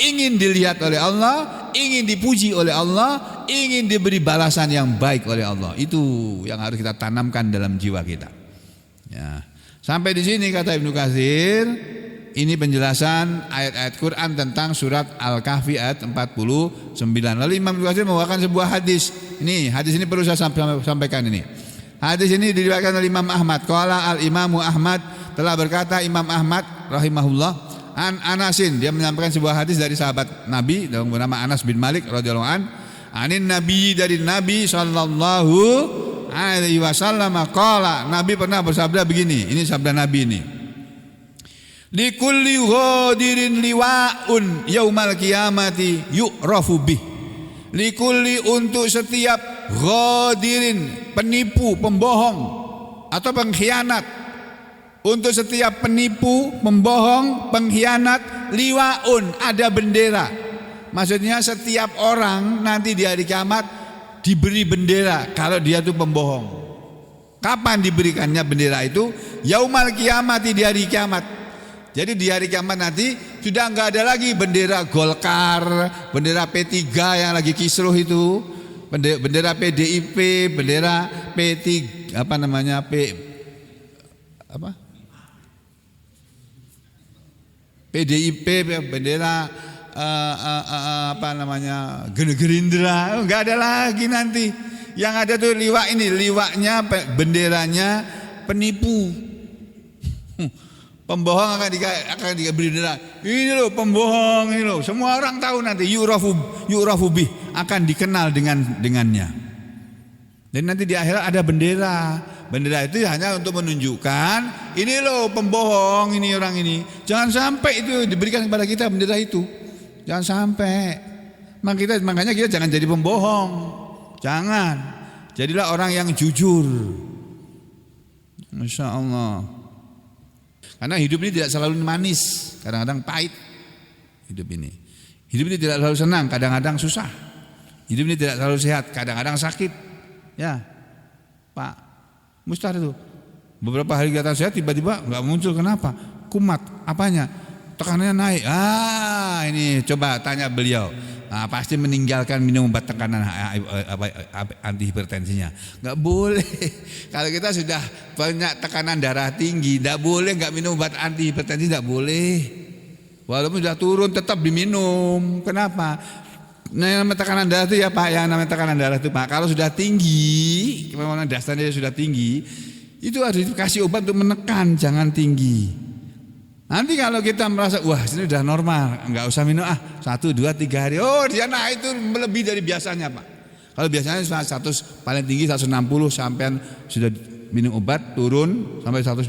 ingin dilihat oleh Allah, ingin dipuji oleh Allah, ingin diberi balasan yang baik oleh Allah. Itu yang harus kita tanamkan dalam jiwa kita. Ya. Sampai di sini kata Ibnu Katsir, ini penjelasan ayat-ayat Quran tentang surat Al-Kahfi ayat 49. Lalu Imam Ibnu Katsir membawakan sebuah hadis. Ini hadis ini perlu saya sampaikan ini. Hadis ini diriwayatkan oleh Imam Ahmad. Qala al-Imamu Ahmad, telah berkata Imam Ahmad rahimahullah, an Anasin, dia menyampaikan sebuah hadis dari sahabat Nabi yang bernama Anas bin Malik radhiyallahu an. Anin Nabi, dari Nabi sallallahu alaihi wasallam qala, Nabi pernah bersabda begini. Ini sabda Nabi ini. Likulli ghadirin liwa'un yaumal qiyamati yu'rafu bih. Likulli, untuk setiap ghadirin, penipu, pembohong atau pengkhianat. Untuk setiap penipu, pembohong, pengkhianat, liwa'un, ada bendera. Maksudnya setiap orang nanti di hari kiamat diberi bendera kalau dia itu pembohong. Kapan diberikannya bendera itu? Yaumal qiyamati, di hari kiamat. Jadi di hari kiamat nanti sudah enggak ada lagi bendera Golkar, bendera P3 yang lagi kisruh itu, bendera PDIP, bendera P3 PDIP, bendera Gerindra. Enggak ada lagi nanti. Yang ada tuh liwak ini, liwaknya, benderanya penipu. Pembohong akan diberi bendera. Ini loh pembohong, ini loh. Semua orang tahu nanti yu'rafu bih, akan dikenal dengannya. Dan nanti di akhirat ada bendera. Bendera itu hanya untuk menunjukkan ini loh pembohong, ini orang ini. Jangan sampai itu diberikan kepada kita bendera itu. Jangan sampai. Makanya kita jangan jadi pembohong. Jangan. Jadilah orang yang jujur. Masya Allah. Karena hidup ini tidak selalu manis, kadang-kadang pahit. Hidup ini tidak selalu senang, kadang-kadang susah. Hidup ini tidak selalu sehat, kadang-kadang sakit. Ya, Pak Mustar itu beberapa hari kata sehat, tiba-tiba nggak muncul. Kenapa? Kumat. Apanya? Tekanannya naik. Ini coba tanya beliau. Pasti meninggalkan minum obat tekanan anti hipertensinya. Nggak boleh. Kalau kita sudah banyak tekanan darah tinggi, nggak boleh nggak minum obat anti hipertensi, nggak boleh. Walaupun sudah turun tetap diminum. Kenapa? Nah, namanya tekanan darah itu ya Pak, yang namanya tekanan darah itu Pak, kalau sudah tinggi, memang dasarnya sudah tinggi, itu harus dikasih obat untuk menekan, jangan tinggi. Nanti kalau kita merasa wah ini udah normal, nggak usah minum 1, 2, 3 hari, dia naik itu lebih dari biasanya Pak. Kalau biasanya 100 paling tinggi 160, sampai sudah minum obat turun sampai 120,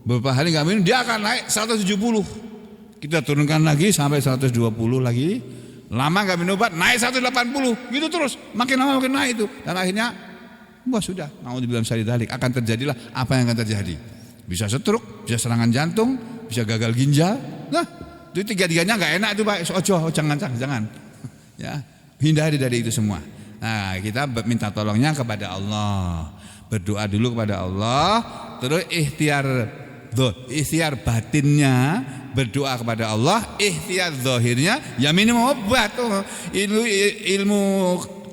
beberapa hari nggak minum dia akan naik 170. Kita turunkan lagi sampai 120 lagi. Lama nggak minum obat naik 180, gitu terus, makin lama makin naik itu. Dan akhirnya wah sudah, naudzubillah min dzalik, akan terjadilah apa yang akan terjadi. Bisa stroke, bisa serangan jantung, bisa gagal ginjal. Nah, itu tiga-tiganya nggak enak itu Pak. Jangan. Ya, hindari dari itu semua. Nah, kita minta tolongnya kepada Allah. Berdoa dulu kepada Allah, terus ikhtiar batinnya berdoa kepada Allah, ikhtiar zahirnya ya minum obat. Ilmu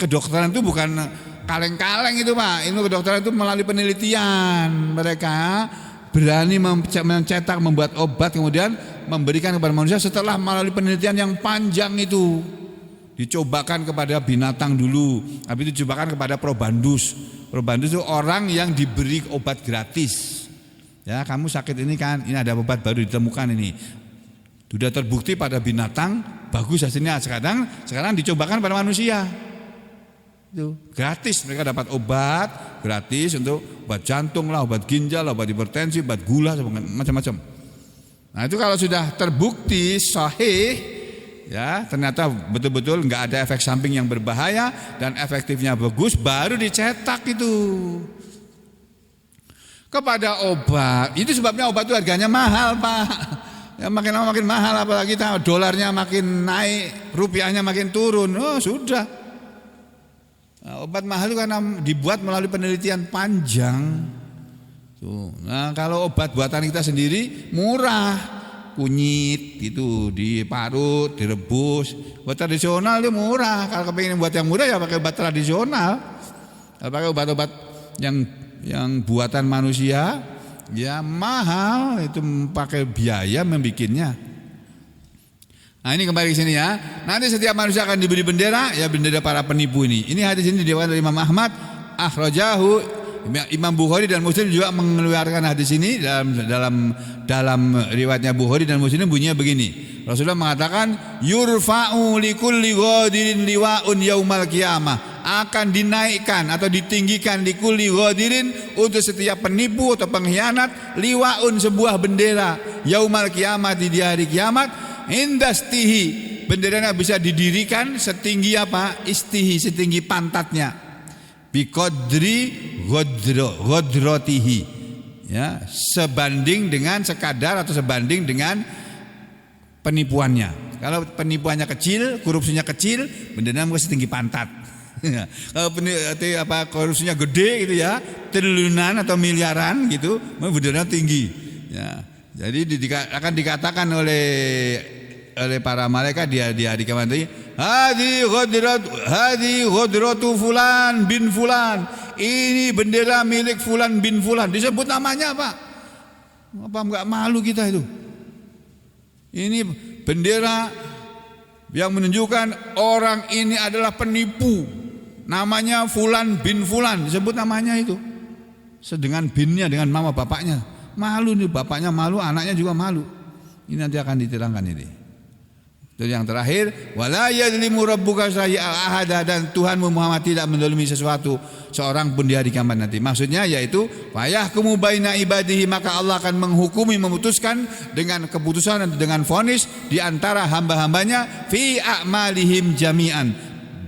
kedokteran itu bukan kaleng-kaleng itu Pak. Ilmu kedokteran itu melalui penelitian. Mereka berani mencetak, membuat obat kemudian memberikan kepada manusia setelah melalui penelitian yang panjang itu. Dicobakan kepada binatang dulu, habis itu dicobakan kepada probandus. Probandus itu orang yang diberi obat gratis. Ya, kamu sakit ini kan, ini ada obat baru ditemukan ini. Sudah terbukti pada binatang, bagus hasilnya. Sekarang dicobakan pada manusia. Itu gratis, mereka dapat obat gratis untuk obat jantung lah, obat ginjal, obat hipertensi, obat gula, macam-macam. Nah itu kalau sudah terbukti sahih, ya ternyata betul-betul nggak ada efek samping yang berbahaya dan efektifnya bagus, baru dicetak itu kepada obat. Itu sebabnya obat itu harganya mahal, Pak. Ya makin lama makin mahal, apalagi dolarnya makin naik, rupiahnya makin turun. Oh sudah. Nah, obat mahal itu karena dibuat melalui penelitian panjang. Tuh. Nah, kalau obat buatan kita sendiri murah, kunyit gitu, diparut, direbus. Obat tradisional itu murah. Kalau kepingin buat yang murah ya pakai obat tradisional. Kalau pakai obat-obat yang buatan manusia, ya mahal, itu pakai biaya membikinnya. Nah ini kembali ke sini ya. Nanti setiap manusia akan diberi bendera, ya bendera para penipu ini. Ini hadis ini diriwayatkan dari Imam Ahmad, akhrajahu, Imam Bukhari dan Muslim juga mengeluarkan hadis ini dalam riwayatnya Bukhari dan Muslim bunyinya begini. Rasulullah mengatakan, yurfa'u likulli ghadirin liwa'un yaumal qiyamah. Akan dinaikkan atau ditinggikan likulli ghadirin untuk setiap penipu atau pengkhianat, liwa'un sebuah bendera yaumal qiyamah di hari kiamat. Indastihi, benderanya bisa didirikan setinggi apa? Istihi, setinggi pantatnya. Biqadri ghadratihi, ya, sebanding dengan sekadar atau sebanding dengan penipuannya. Kalau penipuannya kecil, korupsinya kecil, benderanya mungkin setinggi pantat. Kalau korupsinya gede gitu ya, triliunan atau miliaran gitu, benderanya tinggi. Ya. Jadi akan dikatakan oleh para malaikat di hari kiamat nanti, hadi ghadratu fulan bin fulan. Ini bendera milik fulan bin fulan. Disebut namanya Pak. Apa enggak malu kita itu? Ini bendera yang menunjukkan orang ini adalah penipu. Namanya fulan bin fulan, disebut namanya itu. Dengan binnya, dengan mama bapaknya. Malu nih, bapaknya malu, anaknya juga malu. Ini nanti akan diterangkan ini. Dan yang terakhir, wala yadlimu rabbuka ahada, dan Tuhanmu Muhammad tidak menzalimi sesuatu seorang pun di hari kiamat nanti. Maksudnya yaitu fayahkumu baina ibadihi, maka Allah akan menghukumi, memutuskan dengan keputusan dan dengan vonis di antara hamba-hambanya fi a'malihim jami'an,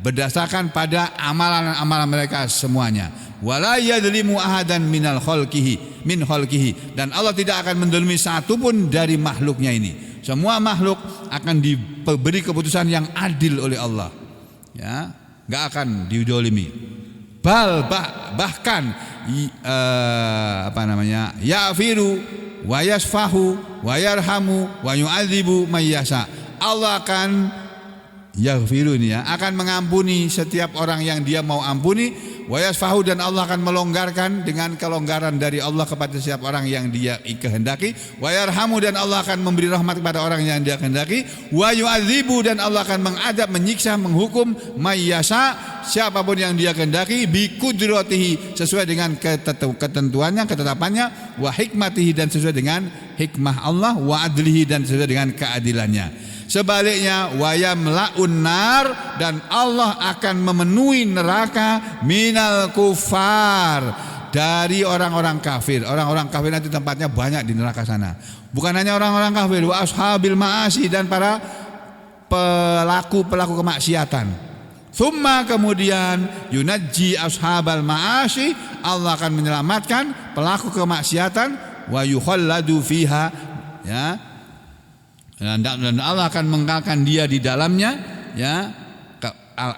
berdasarkan pada amalan-amalan mereka semuanya. Wala yadlimu ahadan minal khalqihi min khalqihi, dan Allah tidak akan menzalimi satu pun dari makhluknya ini. Semua makhluk akan diberi keputusan yang adil oleh Allah. Ya, enggak akan dizalimi. Bahkan yafiru wa yasfahu wa yarhamu wa yu'adzibu may yasha. Allah akan yaghfiru ini ya, akan mengampuni setiap orang yang dia mau ampuni, wa yasfahu, dan Allah akan melonggarkan dengan kelonggaran dari Allah kepada setiap orang yang dia kehendaki, wa yarhamu, dan Allah akan memberi rahmat kepada orang yang dia kehendaki, wa yu'adzibu, dan Allah akan mengadab, menyiksa, menghukum may yasha, siapapun yang dia kehendaki, bi qudratihi, sesuai dengan ketentuannya, ketetapannya, wa hikmatihi, dan sesuai dengan hikmah Allah, wa adlihi, dan sesuai dengan keadilannya. Sebaliknya, wayam laun nar, dan Allah akan memenuhi neraka minal kufar, dari orang-orang kafir. Orang-orang kafir nanti tempatnya banyak di neraka sana. Bukan hanya orang-orang kafir, wa ashabil ma'asi, dan para pelaku kemaksiatan. Thumma, kemudian yunajji ashabal ma'asi, Allah akan menyelamatkan pelaku kemaksiatan, wa yukhalladu fiha, ya. Dan Allah akan mengekalkan dia di dalamnya, ya,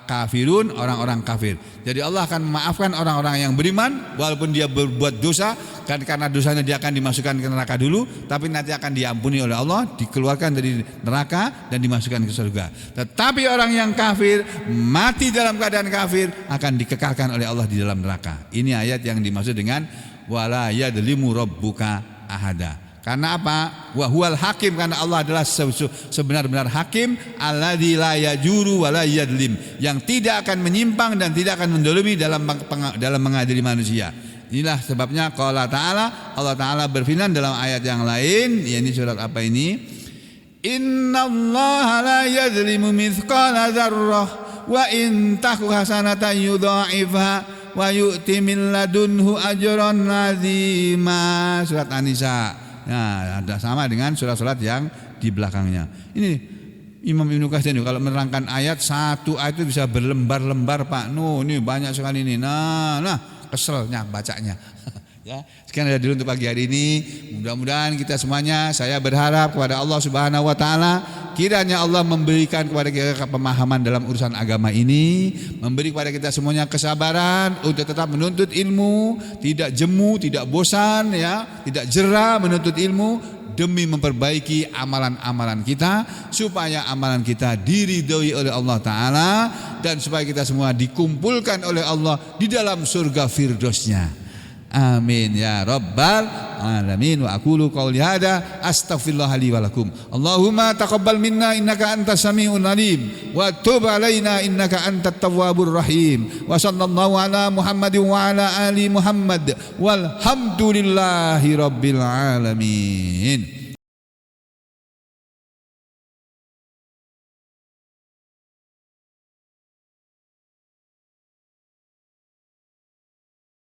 kafirun, orang-orang kafir. Jadi Allah akan memaafkan orang-orang yang beriman walaupun dia berbuat dosa, dan karena dosanya dia akan dimasukkan ke neraka dulu, tapi nanti akan diampuni oleh Allah, dikeluarkan dari neraka dan dimasukkan ke surga. Tetapi orang yang kafir, mati dalam keadaan kafir, akan dikekalkan oleh Allah di dalam neraka. Ini ayat yang dimaksud dengan wala yadlimu rabbuka ahada. Karena apa? Wa huwal hakim, karena Allah adalah sebenar-benar hakim, alladzi la yajuru wa la yadlim, yang tidak akan menyimpang dan tidak akan mendolimi dalam mengadili manusia. Inilah sebabnya qala ta'ala, Allah Ta'ala berfirman dalam ayat yang lain, yakni surat apa ini? Innallaha la yadlimu mithqala dzarrah wa in taku hasanatan yudha'ifha wa yu'ti min ladunhu ajran 'azima. Surat An-Nisa. Nah, ada sama dengan surat-surat yang di belakangnya. Ini Imam Ibnu Katsir kalau menerangkan ayat, satu ayat itu bisa berlembar-lembar, Pak. Ini banyak sekali ini. Nah, keselnya bacanya. Ya, sekian ada dulu untuk pagi hari ini. Mudah-mudahan kita semuanya, saya berharap kepada Allah Subhanahu wa taala, kiranya Allah memberikan kepada kita pemahaman dalam urusan agama ini, memberi kepada kita semuanya kesabaran untuk tetap menuntut ilmu, tidak jemu, tidak bosan ya, tidak jera menuntut ilmu demi memperbaiki amalan-amalan kita, supaya amalan kita diridhoi oleh Allah Ta'ala, dan supaya kita semua dikumpulkan oleh Allah di dalam surga Firdausnya. Amin ya rabbal alamin. Wa aqulu qouli hada astaghfirullah li wa lakum. Allahumma taqabbal minna innaka antas samiul alim wa tub alaina innaka antat tawwabur rahim. Wa sallallahu ala Muhammadin wa ala ali Muhammad walhamdulillahi rabbil alamin.